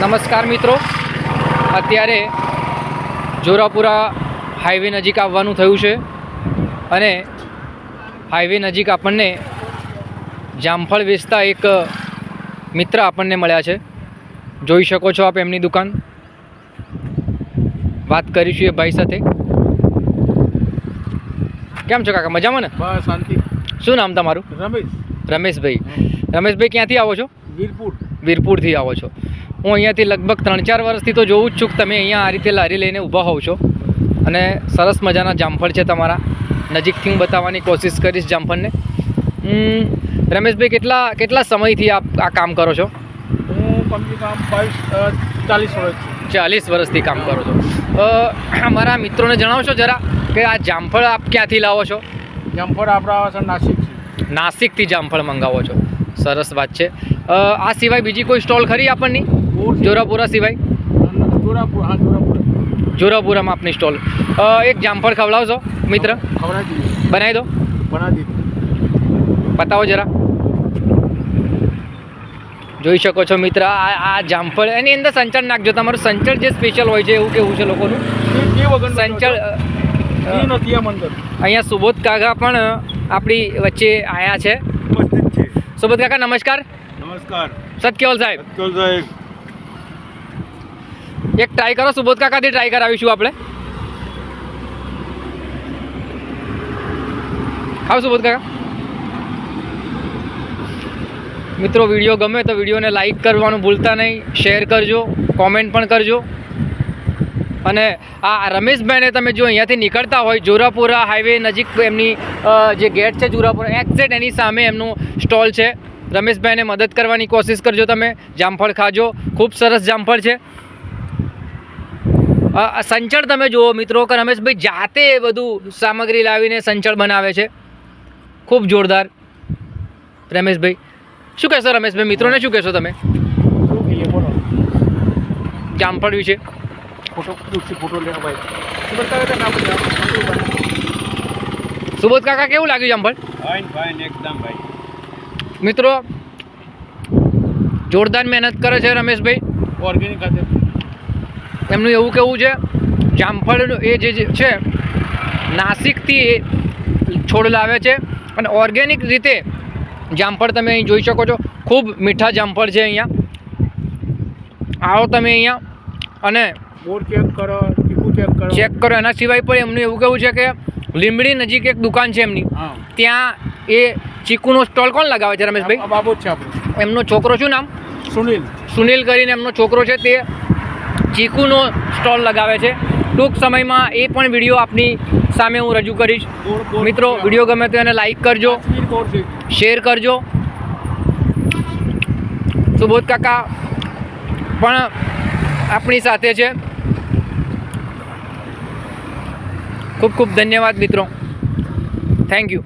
નમસ્કાર મિત્રો, અત્યારે જોરાપુરા હાઈવે નજીક આવવાનું થયું છે અને હાઈવે નજીક આપણને જામફળ વેચતા એક મિત્ર આપણને મળ્યા છે. જોઈ શકો છો આપ એમની દુકાન. વાત કરીશું એ ભાઈ સાથે. કેમ છો કાકા, મજામાં ને? બસ શાંતિ. શું નામ તમારું? રમેશભાઈ. રમેશભાઈ ક્યાંથી આવો છો? વીરપુરથી આવો છો. હું અહીંયાથી લગભગ 3-4 વર્ષથી તો જોઉં જ છું કે તમે અહીંયા આ રીતે લારી લઈને ઊભા હોવ છો અને સરસ મજાના જામફળ છે તમારા. નજીકથી હું બતાવવાની કોશિશ કરીશ જામફળને. રમેશભાઈ, કેટલા સમયથી આપ આ કામ કરો છો? હું કમસે કમ 40 વર્ષથી કામ કરો છો. અમારા મિત્રોને જણાવશો જરા કે આ જામફળ આપ ક્યાંથી લાવો છો? જામફળ આપણા નાસિકથી જામફળ મંગાવો છો. સરસ વાત છે. આ સિવાય બીજી કોઈ સ્ટોલ ખરી આપણની જોરાપુરા સિવાય? જોરાપુરામાં આપની સ્ટોલ. એક જામફળ ખવડાવશો મિત્ર? બનાવી દો. બતાવો જરા. જોઈ શકો છો મિત્ર, આ જામફળ એની અંદર સંચળ નાખજો. તમારું સંચળ જે સ્પેશિયલ હોય છે એવું કેવું છે લોકોનું? સંચળ અહીંયા સુબોધ કાકા પણ આપણી વચ્ચે આવ્યા છે. સુબોધ કાકા નમસ્કાર. સત્યવલ સાહેબ. એક ટ્રાય કરો, સુબોધ કાકાથી ટ્રાય કરાવીશું આપણે. ખાવ સુબોધ કાકા. મિત્રો, વિડીયો ગમે તો વિડીયોને લાઈક કરવાનું ભૂલતા નહીં, શેર કરજો, કોમેન્ટ પણ કરજો. અને આ રમેશભાઈને તમે જો અહીંયાથી નીકળતા હોય, જોરાપુરા હાઈવે નજીક એમની જે ગેટ છે જોરાપુરા એક્ઝેક્ટ એની સામે એમનું સ્ટોલ છે. રમેશભાઈને મદદ કરવાની કોશિશ કરજો. તમે જામફળ ખાજો, ખૂબ સરસ જામફળ છે. સંચળ તમે જુઓ મિત્રો કે રમેશભાઈ જાતે બધું સામગ્રી લાવીને સંચળ બનાવે છે. ખૂબ જોરદાર. રમેશભાઈ શું કહેશો? રમેશભાઈ મિત્રોને શું કહેશો તમે જામફળ વિશે? સુબોધ કાકા કેવું લાગ્યું જામફળ? એકદમ ભાઈ. મિત્રો, જોરદાર મહેનત કરે છે રમેશભાઈ. ઓર્ગેનિક એમનું એવું કેવું છે જામફળ એ જે છે નાસિકથી છોડ લાવે છે અને ઓર્ગેનિક રીતે જામફળ તમે અહીં જોઈ શકો છો. ખૂબ મીઠા જામફળ છે. અહીંયા આવો તમે અહીંયા અને ચેક કરો. એના સિવાય પણ એમનું એવું કેવું છે કે લીંબડી નજીક એક દુકાન છે એમની, ત્યાં એ ચીકુનો સ્ટોલ કોણ લગાવે છે? રમેશભાઈ બાબુ છે આપણો. એમનો છોકરો શું નામ? સુનિલ કરીને એમનો છોકરો છે, તે ચીકુનો સ્ટોલ લગાવે છે. ટૂંક સમયમાં એ પણ વિડીયો આપની સામે હું રજૂ કરીશ. મિત્રો, વિડીયો ગમે તો એને લાઈક કરજો, શેર કરજો. સુબોધ કાકા પણ આપણી સાથે છે. ખૂબ ખૂબ ધન્યવાદ મિત્રો. Thank you.